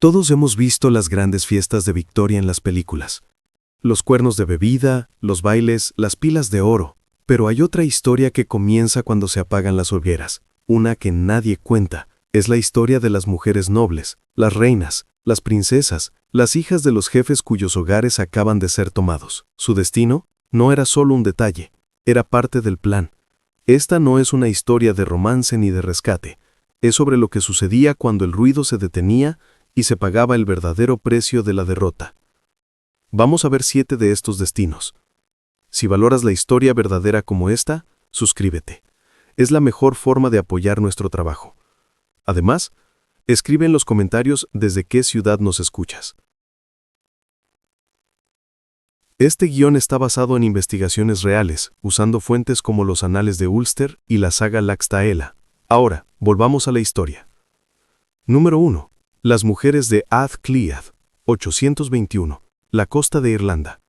Todos hemos visto las grandes fiestas de Victoria en las películas. Los cuernos de bebida, los bailes, las pilas de oro. Pero hay otra historia que comienza cuando se apagan las hogueras, una que nadie cuenta. Es la historia de las mujeres nobles, las reinas, las princesas, las hijas de los jefes cuyos hogares acaban de ser tomados. Su destino no era solo un detalle, era parte del plan. Esta no es una historia de romance ni de rescate, es sobre lo que sucedía cuando el ruido se detenía y se pagaba el verdadero precio de la derrota. Vamos a ver 7 de estos destinos. Si valoras la historia verdadera como esta, suscríbete. Es la mejor forma de apoyar nuestro trabajo. Además, escribe en los comentarios desde qué ciudad nos escuchas. Este guión está basado en investigaciones reales, usando fuentes como los Anales de Ulster y la saga Laxtaela. Ahora, volvamos a la historia. Número 1. Las mujeres de Ath Cliath, 821, la costa de Irlanda.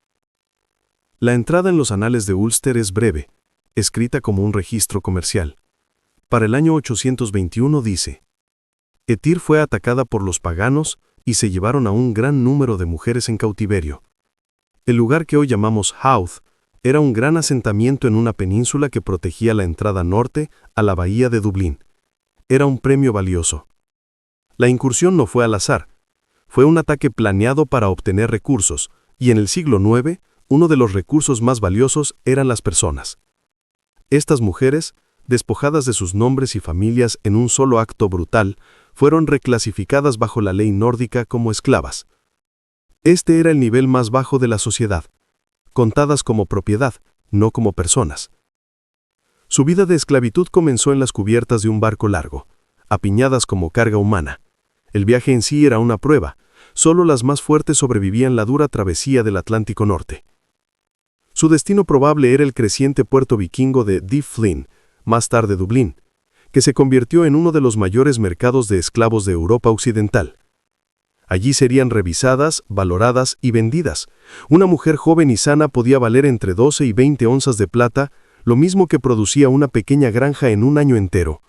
La entrada en los Anales de Ulster es breve, escrita como un registro comercial. Para el año 821 dice: Etir fue atacada por los paganos y se llevaron a un gran número de mujeres en cautiverio. El lugar que hoy llamamos Howth era un gran asentamiento en una península que protegía la entrada norte a la bahía de Dublín. Era un premio valioso. La incursión no fue al azar. Fue un ataque planeado para obtener recursos, y en el siglo IX, uno de los recursos más valiosos eran las personas. Estas mujeres, despojadas de sus nombres y familias en un solo acto brutal, fueron reclasificadas bajo la ley nórdica como esclavas. Este era el nivel más bajo de la sociedad, contadas como propiedad, no como personas. Su vida de esclavitud comenzó en las cubiertas de un barco largo, apiñadas como carga humana. El viaje en sí era una prueba, solo las más fuertes sobrevivían la dura travesía del Atlántico Norte. Su destino probable era el creciente puerto vikingo de Dyflin, más tarde Dublín, que se convirtió en uno de los mayores mercados de esclavos de Europa Occidental. Allí serían revisadas, valoradas y vendidas. Una mujer joven y sana podía valer entre 12 y 20 onzas de plata, lo mismo que producía una pequeña granja en un año entero.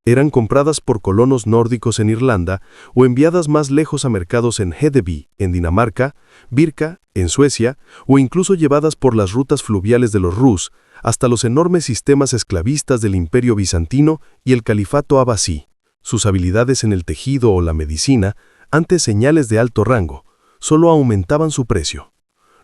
Eran compradas por colonos nórdicos en Irlanda o enviadas más lejos a mercados en Hedeby, en Dinamarca, Birka, en Suecia, o incluso llevadas por las rutas fluviales de los Rus hasta los enormes sistemas esclavistas del Imperio Bizantino y el Califato Abbasí. Sus habilidades en el tejido o la medicina, antes señales de alto rango, solo aumentaban su precio.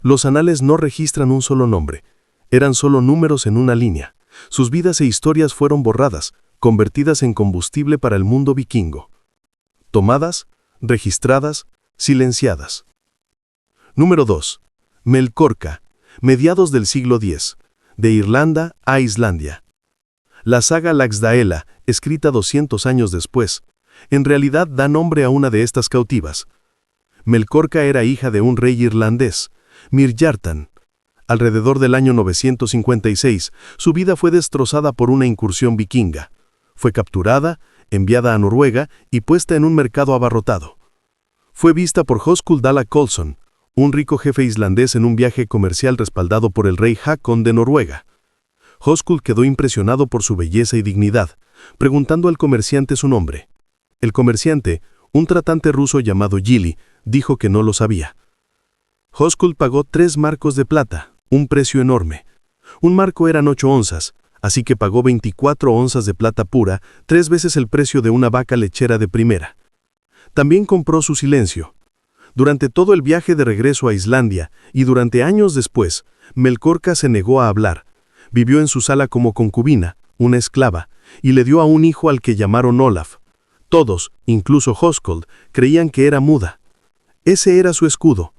Los anales no registran un solo nombre, eran solo números en una línea. Sus vidas e historias fueron borradas, convertidas en combustible para el mundo vikingo. Tomadas, registradas, silenciadas. Número 2. Melkorka, mediados del siglo X, de Irlanda a Islandia. La saga Laxdaela, escrita 200 años después, en realidad da nombre a una de estas cautivas. Melkorka era hija de un rey irlandés, Mirjartan. Alrededor del año 956, su vida fue destrozada por una incursión vikinga. Fue capturada, enviada a Noruega y puesta en un mercado abarrotado. Fue vista por Höskuld Dala Colson, un rico jefe islandés en un viaje comercial respaldado por el rey Hakon de Noruega. Höskuld quedó impresionado por su belleza y dignidad, preguntando al comerciante su nombre. El comerciante, un tratante ruso llamado Gili, dijo que no lo sabía. Höskuld pagó 3 marcos de plata, un precio enorme. Un marco eran 8 onzas, así que pagó 24 onzas de plata pura, 3 veces el precio de una vaca lechera de primera. También compró su silencio. Durante todo el viaje de regreso a Islandia y durante años después, Melkorka se negó a hablar. Vivió en su sala como concubina, una esclava, y le dio a un hijo al que llamaron Olaf. Todos, incluso Höskuld, creían que era muda. Ese era su escudo,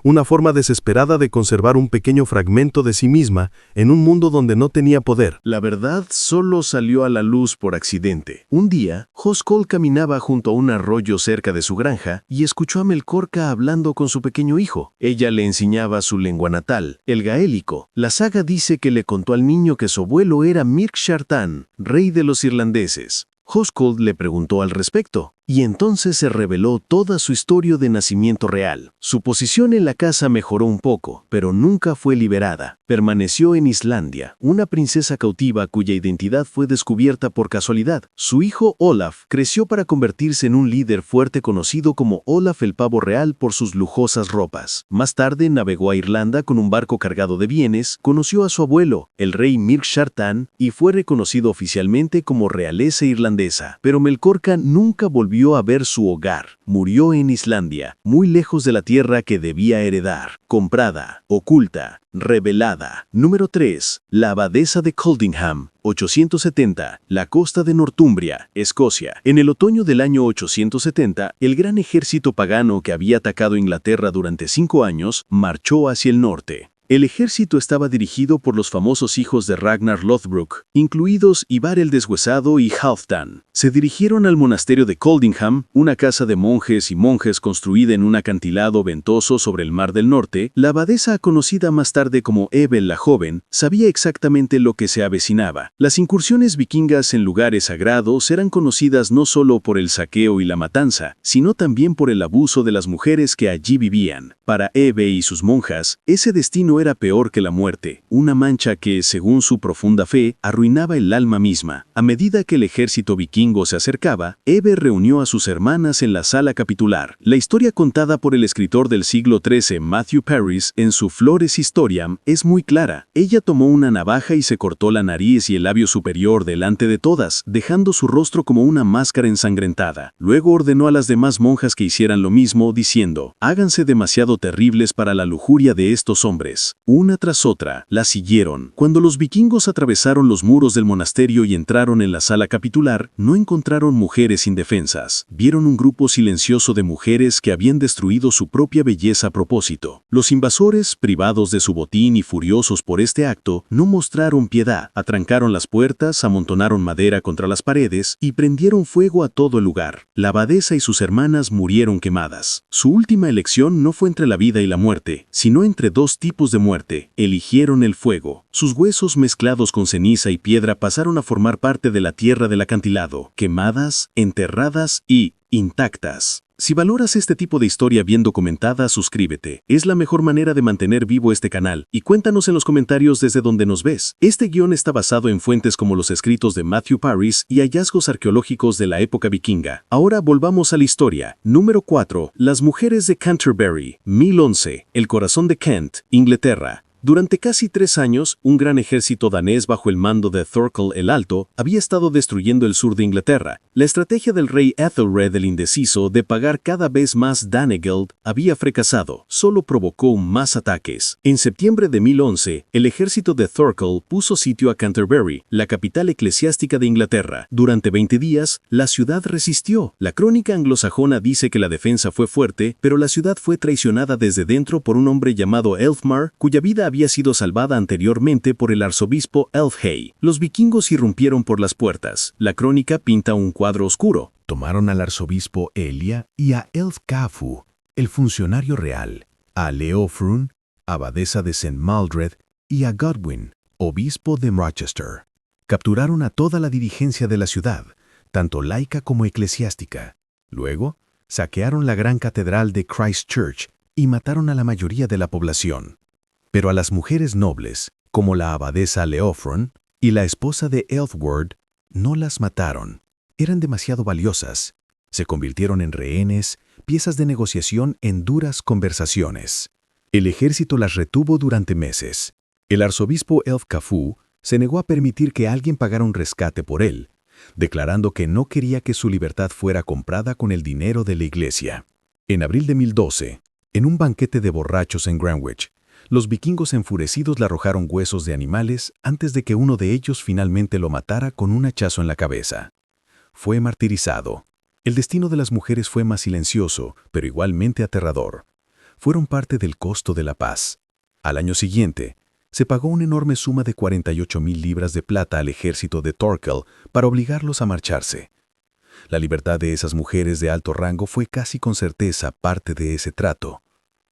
una forma desesperada de conservar un pequeño fragmento de sí misma en un mundo donde no tenía poder. La verdad solo salió a la luz por accidente. Un día, Höskuld caminaba junto a un arroyo cerca de su granja y escuchó a Melkorka hablando con su pequeño hijo. Ella le enseñaba su lengua natal, el gaélico. La saga dice que le contó al niño que su abuelo era Mirjartan, rey de los irlandeses. Höskuld le preguntó al respecto. Y entonces se reveló toda su historia de nacimiento real. Su posición en la casa mejoró un poco, pero nunca fue liberada. Permaneció en Islandia, una princesa cautiva cuya identidad fue descubierta por casualidad. Su hijo Olaf creció para convertirse en un líder fuerte conocido como Olaf el Pavo Real por sus lujosas ropas. Más tarde navegó a Irlanda con un barco cargado de bienes, conoció a su abuelo, el rey Mirk Shartan, y fue reconocido oficialmente como realeza irlandesa. Pero Melkorka nunca volvió a ver su hogar. Murió en Islandia, muy lejos de la tierra que debía heredar. Comprada, oculta, revelada. Número 3. La abadesa de Coldingham, 870, la costa de Northumbria, Escocia. En el otoño del año 870, el gran ejército pagano que había atacado Inglaterra durante 5 años marchó hacia el norte. El ejército estaba dirigido por los famosos hijos de Ragnar Lothbrok, incluidos Ivar el Deshuesado y Halfdan. Se dirigieron al monasterio de Coldingham, una casa de monjes y monjes construida en un acantilado ventoso sobre el Mar del Norte. La abadesa, conocida más tarde como Ebel la Joven, sabía exactamente lo que se avecinaba. Las incursiones vikingas en lugares sagrados eran conocidas no solo por el saqueo y la matanza, sino también por el abuso de las mujeres que allí vivían. Para Ebe y sus monjas, ese destino era peor que la muerte, una mancha que, según su profunda fe, arruinaba el alma misma. A medida que el ejército vikingo se acercaba, Ebe reunió a sus hermanas en la sala capitular. La historia contada por el escritor del siglo XIII, Matthew Paris, en su Flores Historiam, es muy clara. Ella tomó una navaja y se cortó la nariz y el labio superior delante de todas, dejando su rostro como una máscara ensangrentada. Luego ordenó a las demás monjas que hicieran lo mismo, diciendo: «Háganse demasiado terribles para la lujuria de estos hombres». Una tras otra, la siguieron. Cuando los vikingos atravesaron los muros del monasterio y entraron en la sala capitular, no encontraron mujeres indefensas. Vieron un grupo silencioso de mujeres que habían destruido su propia belleza a propósito. Los invasores, privados de su botín y furiosos por este acto, no mostraron piedad. Atrancaron las puertas, amontonaron madera contra las paredes y prendieron fuego a todo el lugar. La abadesa y sus hermanas murieron quemadas. Su última elección no fue entre la vida y la muerte, sino entre dos tipos de muerte. Eligieron el fuego. Sus huesos mezclados con ceniza y piedra pasaron a formar parte de la tierra del acantilado, quemadas, enterradas y intactas. Si valoras este tipo de historia bien documentada, suscríbete. Es la mejor manera de mantener vivo este canal, y cuéntanos en los comentarios desde donde nos ves. Este guión está basado en fuentes como los escritos de Matthew Paris y hallazgos arqueológicos de la época vikinga. Ahora volvamos a la historia. Número 4. Las mujeres de Canterbury, 1011, el corazón de Kent, Inglaterra. Durante casi 3 años, un gran ejército danés bajo el mando de Thorkel el Alto había estado destruyendo el sur de Inglaterra. La estrategia del rey Ethelred el Indeciso de pagar cada vez más Danegeld había fracasado, solo provocó más ataques. En septiembre de 1011, el ejército de Thorkel puso sitio a Canterbury, la capital eclesiástica de Inglaterra. Durante 20 días, la ciudad resistió. La crónica anglosajona dice que la defensa fue fuerte, pero la ciudad fue traicionada desde dentro por un hombre llamado Elfmar, cuya vida había sido salvada anteriormente por el arzobispo Elfhay. Los vikingos irrumpieron por las puertas. La crónica pinta un cuadro oscuro. Tomaron al arzobispo Elia y a Elfcafu, el funcionario real, a Leofrun, abadesa de St. Maldred, y a Godwin, obispo de Rochester. Capturaron a toda la dirigencia de la ciudad, tanto laica como eclesiástica. Luego, saquearon la gran catedral de Christchurch y mataron a la mayoría de la población. Pero a las mujeres nobles, como la abadesa Leofrun y la esposa de Elfward, no las mataron. Eran demasiado valiosas. Se convirtieron en rehenes, piezas de negociación en duras conversaciones. El ejército las retuvo durante meses. El arzobispo Elfcafu se negó a permitir que alguien pagara un rescate por él, declarando que no quería que su libertad fuera comprada con el dinero de la iglesia. En abril de 1012, en un banquete de borrachos en Greenwich, los vikingos enfurecidos le arrojaron huesos de animales antes de que uno de ellos finalmente lo matara con un hachazo en la cabeza. Fue martirizado. El destino de las mujeres fue más silencioso, pero igualmente aterrador. Fueron parte del costo de la paz. Al año siguiente, se pagó una enorme suma de 48,000 libras de plata al ejército de Thorkel para obligarlos a marcharse. La libertad de esas mujeres de alto rango fue casi con certeza parte de ese trato.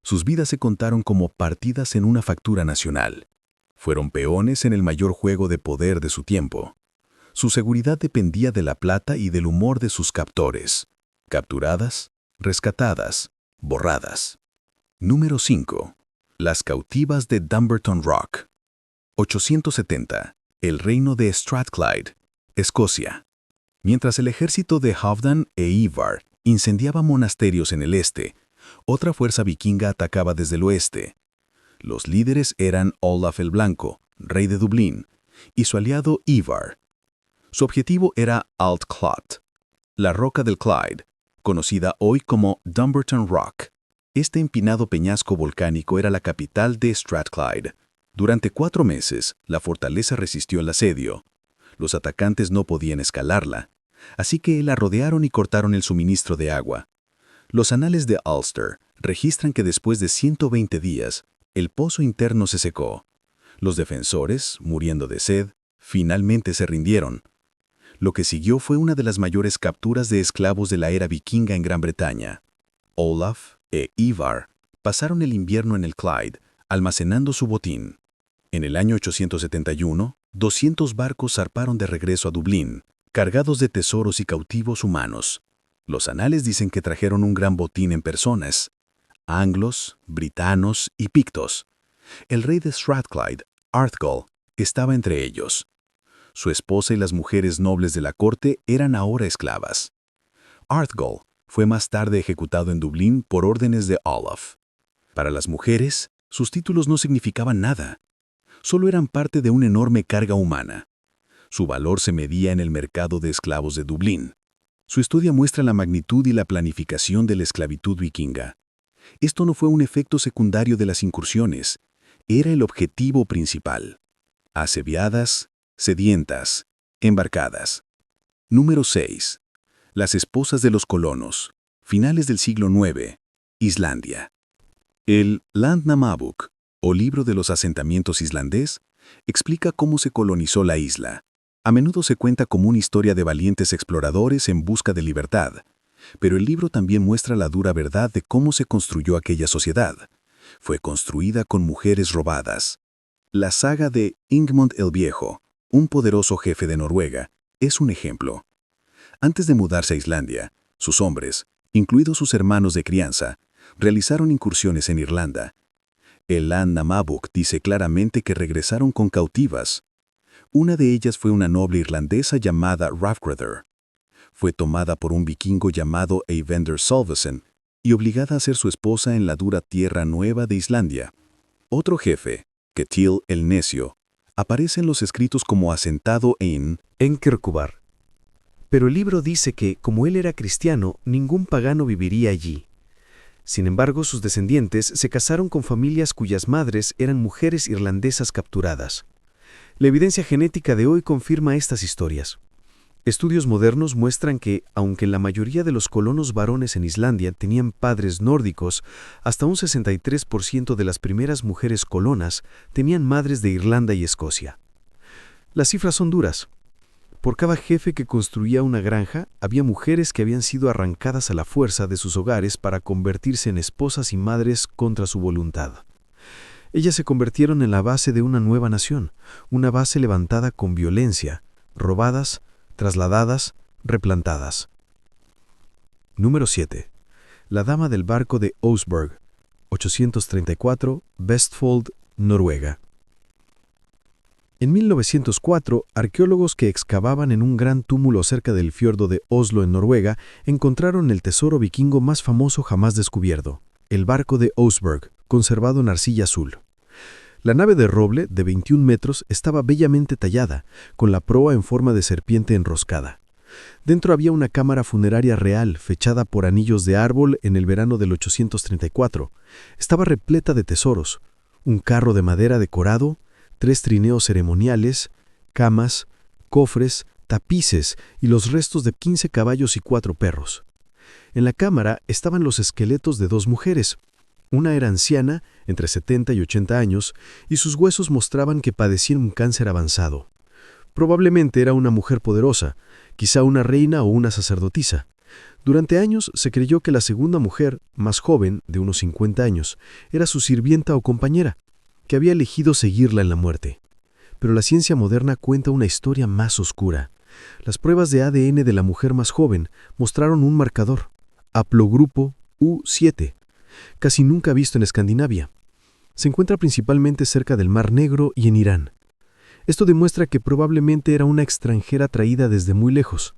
Sus vidas se contaron como partidas en una factura nacional. Fueron peones en el mayor juego de poder de su tiempo. Su seguridad dependía de la plata y del humor de sus captores. capturadas, rescatadas, borradas. Número 5. Las cautivas de Dumbarton Rock. 870. El reino de Strathclyde, Escocia. Mientras el ejército de Halfdan e Ivar incendiaba monasterios en el este, otra fuerza vikinga atacaba desde el oeste. Los líderes eran Olaf el Blanco, rey de Dublín, y su aliado Ivar. Su objetivo era Alt-Clot, la roca del Clyde, conocida hoy como Dumbarton Rock. Este empinado peñasco volcánico era la capital de Strathclyde. Durante 4 meses, la fortaleza resistió el asedio. Los atacantes no podían escalarla, así que la rodearon y cortaron el suministro de agua. Los anales de Ulster registran que después de 120 días, el pozo interno se secó. Los defensores, muriendo de sed, finalmente se rindieron. Lo que siguió fue una de las mayores capturas de esclavos de la era vikinga en Gran Bretaña. Olaf e Ivar pasaron el invierno en el Clyde, almacenando su botín. En el año 871, 200 barcos zarparon de regreso a Dublín, cargados de tesoros y cautivos humanos. Los anales dicen que trajeron un gran botín en personas: anglos, britanos y pictos. El rey de Strathclyde, Arthgal, estaba entre ellos. Su esposa y las mujeres nobles de la corte eran ahora esclavas. Arthgal fue más tarde ejecutado en Dublín por órdenes de Olaf. Para las mujeres, sus títulos no significaban nada. Solo eran parte de una enorme carga humana. Su valor se medía en el mercado de esclavos de Dublín. Su historia muestra la magnitud y la planificación de la esclavitud vikinga. Esto no fue un efecto secundario de las incursiones, era el objetivo principal. Asediadas, sedientas, embarcadas. Número 6. Las esposas de los colonos, finales del siglo IX, Islandia. El Landnámabók, o libro de los asentamientos islandés, explica cómo se colonizó la isla. A menudo se cuenta como una historia de valientes exploradores en busca de libertad, pero el libro también muestra la dura verdad de cómo se construyó aquella sociedad. Fue construida con mujeres robadas. La saga de Ingmund el Viejo, un poderoso jefe de Noruega, es un ejemplo. Antes de mudarse a Islandia, sus hombres, incluidos sus hermanos de crianza, realizaron incursiones en Irlanda. El Landnámabók dice claramente que regresaron con cautivas. Una de ellas fue una noble irlandesa llamada Hrafngrður. Fue tomada por un vikingo llamado Eyvindr Solvason y obligada a ser su esposa en la dura tierra nueva de Islandia. Otro jefe, Ketil el Necio, aparece en los escritos como asentado en Kirkubar. Pero el libro dice que, como él era cristiano, ningún pagano viviría allí. Sin embargo, sus descendientes se casaron con familias cuyas madres eran mujeres irlandesas capturadas. La evidencia genética de hoy confirma estas historias. Estudios modernos muestran que, aunque la mayoría de los colonos varones en Islandia tenían padres nórdicos, hasta un 63% de las primeras mujeres colonas tenían madres de Irlanda y Escocia. Las cifras son duras. Por cada jefe que construía una granja, había mujeres que habían sido arrancadas a la fuerza de sus hogares para convertirse en esposas y madres contra su voluntad. Ellas se convirtieron en la base de una nueva nación, una base levantada con violencia, robadas, trasladadas, replantadas. Número 7. La dama del barco de Oseberg, 834, Vestfold, Noruega. En 1904, arqueólogos que excavaban en un gran túmulo cerca del fiordo de Oslo en Noruega encontraron el tesoro vikingo más famoso jamás descubierto, el barco de Oseberg, conservado en arcilla azul. La nave de roble, de 21 metros, estaba bellamente tallada, con la proa en forma de serpiente enroscada. Dentro había una cámara funeraria real, fechada por anillos de árbol en el verano del 834. Estaba repleta de tesoros, un carro de madera decorado, 3 trineos ceremoniales, camas, cofres, tapices y los restos de 15 caballos y 4 perros. En la cámara estaban los esqueletos de 2 mujeres. Una era anciana, entre 70 y 80 años, y sus huesos mostraban que padecían un cáncer avanzado. Probablemente era una mujer poderosa, quizá una reina o una sacerdotisa. Durante años se creyó que la segunda mujer, más joven, de unos 50 años, era su sirvienta o compañera, que había elegido seguirla en la muerte. Pero la ciencia moderna cuenta una historia más oscura. Las pruebas de ADN de la mujer más joven mostraron un marcador, haplogrupo U7, casi nunca visto en Escandinavia. Se encuentra principalmente cerca del Mar Negro y en Irán. Esto demuestra que probablemente era una extranjera traída desde muy lejos.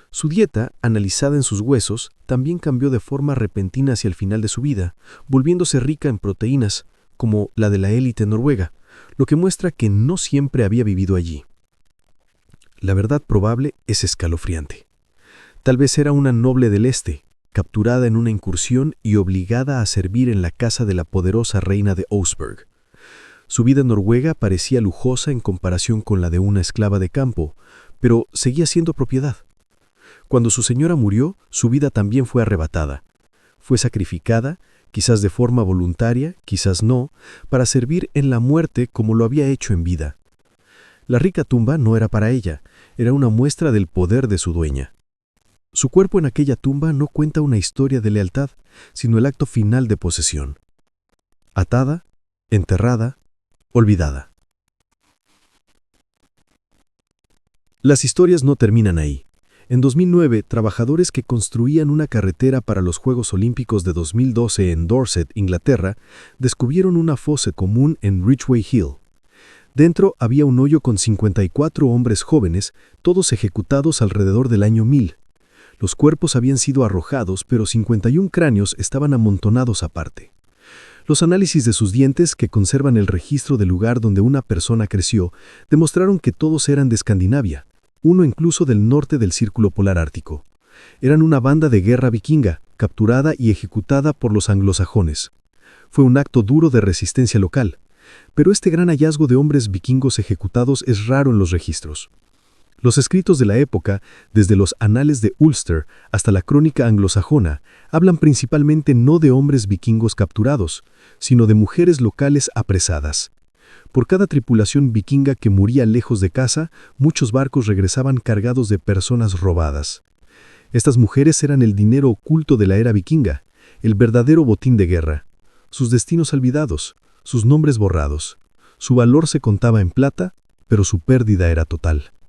Su dieta, analizada en sus huesos, también cambió de forma repentina hacia el final de su vida, volviéndose rica en proteínas, como la de la élite noruega, lo que muestra que no siempre había vivido allí. La verdad probable es escalofriante. Tal vez era una noble del este, capturada en una incursión y obligada a servir en la casa de la poderosa reina de Oseberg. Su vida en Noruega parecía lujosa en comparación con la de una esclava de campo, pero seguía siendo propiedad. Cuando su señora murió, su vida también fue arrebatada. Fue sacrificada, quizás de forma voluntaria, quizás no, para servir en la muerte como lo había hecho en vida. La rica tumba no era para ella, era una muestra del poder de su dueña. Su cuerpo en aquella tumba no cuenta una historia de lealtad, sino el acto final de posesión. Atada, enterrada, olvidada. Las historias no terminan ahí. En 2009, trabajadores que construían una carretera para los Juegos Olímpicos de 2012 en Dorset, Inglaterra, descubrieron una fosa común en Ridgeway Hill. Dentro había un hoyo con 54 hombres jóvenes, todos ejecutados alrededor del año 1000. Los cuerpos habían sido arrojados, pero 51 cráneos estaban amontonados aparte. Los análisis de sus dientes, que conservan el registro del lugar donde una persona creció, demostraron que todos eran de Escandinavia, uno incluso del norte del Círculo Polar Ártico. Eran una banda de guerra vikinga, capturada y ejecutada por los anglosajones. Fue un acto duro de resistencia local, pero este gran hallazgo de hombres vikingos ejecutados es raro en los registros. Los escritos de la época, desde los Anales de Ulster hasta la Crónica anglosajona, hablan principalmente no de hombres vikingos capturados, sino de mujeres locales apresadas. Por cada tripulación vikinga que moría lejos de casa, muchos barcos regresaban cargados de personas robadas. Estas mujeres eran el dinero oculto de la era vikinga, el verdadero botín de guerra. Sus destinos olvidados, sus nombres borrados. Su valor se contaba en plata, pero su pérdida era total.